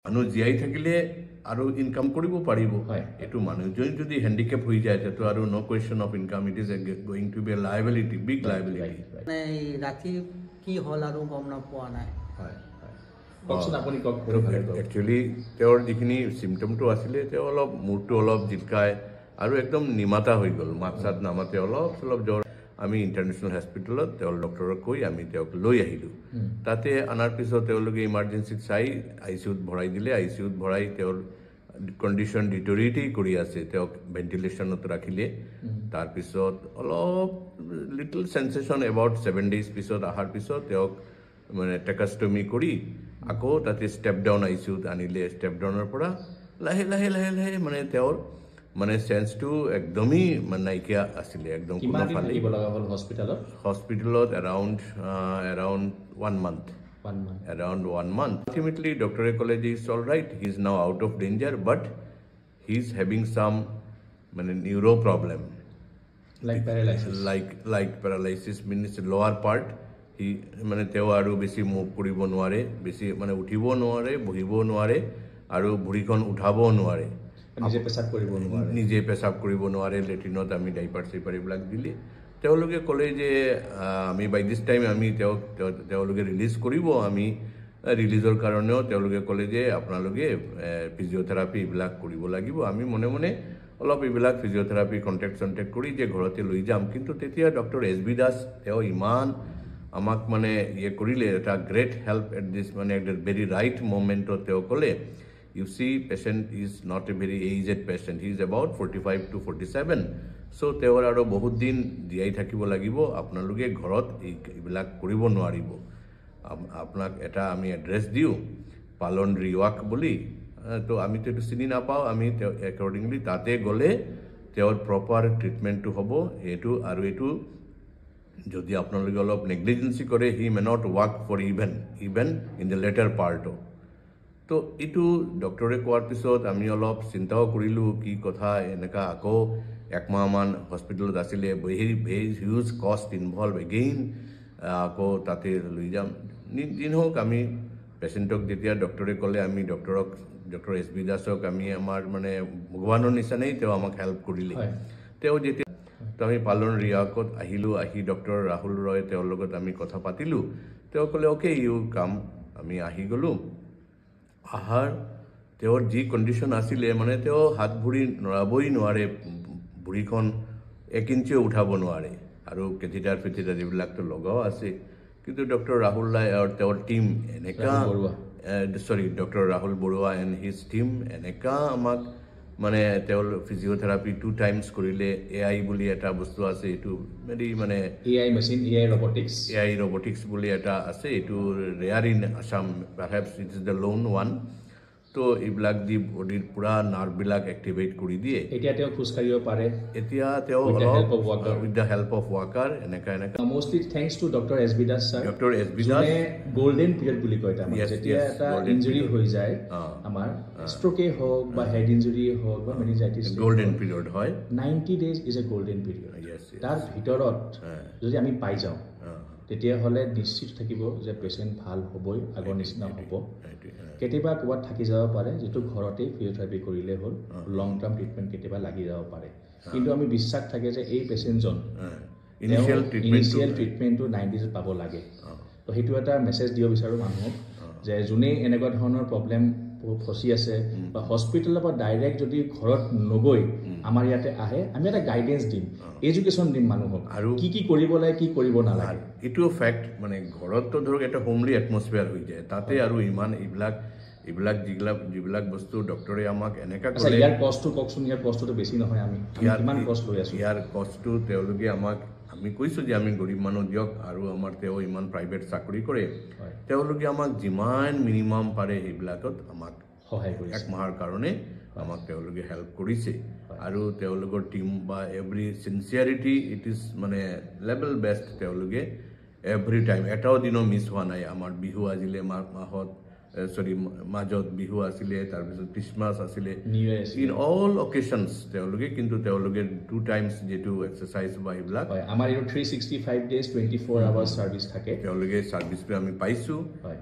মানুহ জীয়াই থাকিলে আৰু ইনকাম কৰিব পাৰিব এটো মানুহজন যদি হ্যান্ডিক্যাপ হৈ যায় তো আৰু no question of income it is going to be a liability big liability মানে ৰাতি কি হল আৰু গম নাপোৱা নাই হয় ককচোন আপুনি কক একচুয়ালি তেওঁৰ যিখিনি সিম্পটমটো আছিলে তেওঁ অলপ মুৰটো অলপ জিটকায় আৰু একদম নিমাতা হৈ গল মাতসাত নামাতে অলপ জ্বৰ আমি ইন্টাৰনেশনাল হস্পিটেলত তেওঁ ডক্টৰক কৈ আমি তেওঁক লৈ আহিলো তাতে আনাৰ পিছত তেওঁলোকে ইমাৰ্জেন্সিত চাই আইসিউত ভৰাই দিলে আইসিউত ভৰাই তেওঁৰ কন্ডিশন ডিটোৰিয়েট কৰি আছে তেওঁক ভেন্টিলেশনত ৰাখিলে তাৰ পিছত অলপ লিটল সেন্সেশন এবাউট 7 ডেজ পিছত আহাৰ পিছত তেওঁক মানে টেকাষ্টমি কৰি আকৌ তাতে ষ্টেপ ডাউন আইসিউত আনিলে ষ্টেপ ডাউনৰ পৰা লাহে লাহে লাহে লাহে মানে তেওঁৰ মানে সেন্স টু একদমই মানে নাইকিয়া আছিলে একদম কিমান দিন থাকিব লগা হল হস্পিটালত around 1 month around 1 month ultimately doctor college is all right he is now out of danger but he is having some মানে neuro problem like paralysis means lower part he মানে তেও আৰু বেছি মুভ কৰিব নোৱাৰে বেছি মানে উঠিব নোৱাৰে বহিব নোৱাৰে আৰু ভৰিখন উঠাব নোৱাৰে নিজে পেশাব কৰিব নোৱাৰে লেট্ৰিনত আমি ডাইপাৰ চেপাৰ এইবিলাক দিলে তেওঁলোকে ক'লে যে আমি বাই দিস টাইম আমি তেওঁলোকে ৰিলিজ কৰিব আমি ৰিলিজৰ কাৰণেও তেওঁলোকে ক'লে যে আপোনালোকে ফিজিঅথেৰাপি এইবিলাক কৰিব লাগিব আমি মনে মনে অলপ এইবিলাক ফিজিঅথেৰাপি কন্টেক্ট কৰি যে ঘৰতে লৈ যাম কিন্তু তেতিয়া ডক্টৰ এছ.বি. দাস তেওঁ ইমান আমাক মানে ইয়ে কৰিলে এটা গ্ৰেট হেল্প এট দিস মানে এট ভেৰি ৰাইট মোমেন্টত তেওঁ ক'লে you see patient is not a very aged patient he is about 45 to 47 so তেওৰ আৰু বহুত দিন দিয়াই থাকিব লাগিব আপোনালোকে ঘৰত এইবিলাক কৰিব নোৱাৰিব আপোনাক এটা আমি এড্ৰেছ দিও পালন ৰিৱাক বুলি তো আমি তো চিনি নাপাও আমি একৰ্ডিংলি তাতে গলে তেওৰ প্ৰপাৰ ট্ৰিটমেন্টটো হ'ব এটো আৰু এটো যদি আপোনালোকে অলপ নেগলিজেন্সি কৰে he may not work for even in the later part তো ইটো ডক্টৰে কোৱাৰ পিছত আমি অলপ চিন্তাও কৰিলো কি কথা এনেকা আকৌ একমাহমান হস্পিটেলত আছিলে ভেৰি হিউজ কষ্ট ইনভলভ এগেইন আকৌ তাতে লৈ যাম দিন হোক আমি পেশেন্টক যেতিয়া ডক্টৰে ক'লে আমি ডক্টৰ এছ.বি. দাসক আমি আমাৰ মানে ভগৱানৰ নিচিনাই তেওঁ আমাক হেল্প কৰিলে তেওঁ যেতিয়া তো আমি পালন ৰিয়াকত আহিলো আহি ডক্টৰ ৰাহুল ৰয় তেওঁৰ লগত আমি কথা পাতিলো তেওঁ ক'লে ওকে ইউ কাম আমি আহি গলো আহাৰ তেওঁৰ যি কন্ডিশন আছিলে মানে তেওঁ হাত ভৰি নৰাবই নোৱাৰে ভৰিখন 1 ইঞ্চিও উঠাব নোৱাৰে আৰু কেথিটাৰ এইবিলাক তো লগাও আছে কিন্তু ডক্টৰ ৰাহুল ৰায় আৰু তেওঁৰ টিম এনেকা doctor Rahul Barua and his team এনেকা আমাক মানে তেওঁৰ ফিজিঅথেৰাপি 2 টাইমছ কৰিলে এআই বুলি এটা বস্তু আছে এটো মানে এআই মেচিন এআই ৰবটিক্স বুলি এটা আছে এটো rare in Assam perhaps it is the lone one তো এইবিলাক দি বডিৰ পুৰা নাৰ্ভ বিলাক এক্টিভেট কৰি দিয়ে এতিয়া তেওঁ খুজ কাঢ়িব পাৰে এতিয়া তেওঁ with the help of walker এনেকা mostly thanks to doctor S B. Das sir doctor S B. Das golden period বুলি কয় এটা যেতিয়া এটা ইনজুৰি হৈ যায় আমাৰ ষ্ট্ৰোকে হওক বা হেড ইনজুৰি হওক বা মেনিঞ্জাইটিছ গোল্ডেন পিৰিয়ড হয় 90 days is a golden period তাৰ ভিতৰত যদি আমি পাই যাওঁ তেতিয়া হলে নিশ্চিত থাকিব যে পেশেন্ট ভাল হ'বই আগৰ নিচিনা হ'ব কেতিয়াবা কোৱাত থাকি যাব পাৰে যেটো ঘৰতে ফিজিঅথেৰাপি কৰিলে হ'ল লং টাৰ্ম ট্ৰিটমেন্ট কেতিয়াবা লাগি যাব পাৰে কিন্তু আমি বিশ্বাস থাকে যে এই পেশেন্টজন ইনিশিয়াল ট্ৰিটমেন্টটো 90 ডেজ পাব লাগে তো হেতু এটা মেছেজ দিব বিচাৰো মানুহক যে জুনে এনেকুৱা ধৰণৰ প্ৰবলেম ফসি আছে বা হস্পিটেলৰ পৰা ডাইৰেক্ট যদি ঘৰত নগৈ আমাৰ ইয়াতে আহে আমি এটা গাইডেন্স দিম এডুকেশ্যন দিম মানুহক আৰু কি কৰিব লাগে কি কৰিব নালাগে এটো ফ্যাক্ট মানে ঘৰত তো ধৰক এটা হোমলি এটমস্ফিয়াৰ হৈ যায় তাতে আৰু ইমান যিবিলাক বস্তু ডক্টৰে আমাক এনেকা কৰে ইয়াৰ কষ্টটো ককচোন ইয়াৰ কষ্টটো বেছি নহয় আমি কিমান কষ্ট লৈ আছো ইয়াৰ কষ্টটো তেওঁলোকে আমাক আমি কৈছো যে আমি গৰীব মানুহ দিয়ক আৰু আমাৰ তেওঁ ইমান প্ৰাইভেট চাকৰি কৰে তেওঁলোকে আমাক যিমান মিনিমাম পাৰে এইবিলাকত আমাক সহায় কৰিছে এক মাহৰ কাৰণে আমাক তেওঁলোকে হেল্প কৰিছে আৰু তেওঁলোকৰ টিম বা এভৰি সিনসিয়াৰিটি ইট ইজ মানে লেভেল বেষ্ট তেওঁলোকে এভৰি টাইম এটাও দিনো মিছ হোৱা নাই আমাৰ বিহু আজিলে মাহত সৰি মাজত বিহু আছিলে তাৰপিছত খ্ৰীষ্টমাছ আছিলে নিউ ইয়াৰ ইন অল অকেশ্যনছ তেওঁলোকে কিন্তু তেওঁলোকে 2 টাইমছ যেটো এক্সাৰচাইজ বা এইবিলাক আমাৰ এইটো 365 ডেজ 24 আৱাৰ্ছ ছাৰ্ভিচ থাকে তেওঁলোকে ছাৰ্ভিচটো আমি পাইছোঁ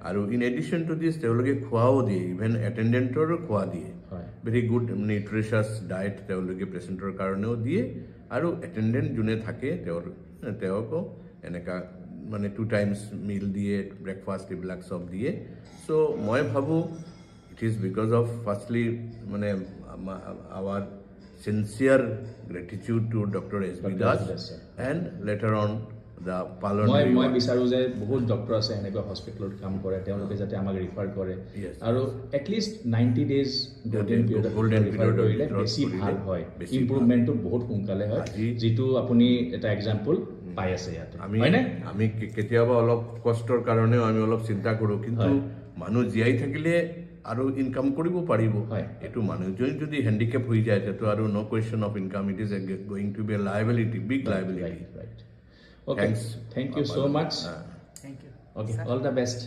আৰু ইন এডিশ্যন টু দিছ তেওঁলোকে খোৱাও দিয়ে ইভেন এটেণ্ডেণ্টৰো খোৱা দিয়ে ভেৰি গুড নিউট্ৰিচিয়াছ ডায়েট তেওঁলোকে পেচেণ্টৰ কাৰণেও দিয়ে আৰু এটেণ্ডেণ্ট যোনে থাকে তেওঁকো এনেকা মানে 2 টাইমছ মিল দিয়ে ব্ৰেকফাষ্ট এইবিলাক চব দিয়ে চ' মই ভাবোঁ ইট ইজ বিকজ অফ ফাৰ্ষ্টলি মানে hour sincere gratitude to Dr. S.B. Das and later on the Palon. মই বিচাৰো যে বহুত ডক্টৰ আছে এনেকুৱা হস্পিটেলত কাম কৰে তেওঁলোকে যাতে আমাক ৰিফাৰ কৰে আৰু এটলিষ্ট 90 ডেজ গোল্ডেন পিৰিয়ড কৰিলে বেছি ভাল হয় ইম্প্ৰুভমেণ্টটো বহুত সোনকালে হয় যিটো আপুনি এটা এক্সাম্পল পাই আছে ইয়াত আমি কেতিয়াবা অলপ কষ্টৰ কাৰণেও আমি অলপ চিন্তা কৰোঁ কিন্তু মানুহ জীয়াই থাকিলে আৰু ইনকাম কৰিব পাৰিব এটো মানুহজন যদি হ্যান্ডিক্যাপ হৈ যায় তেতো আৰু no question of income it is going to be a liability big liability okay thank you so much thank you okay all the best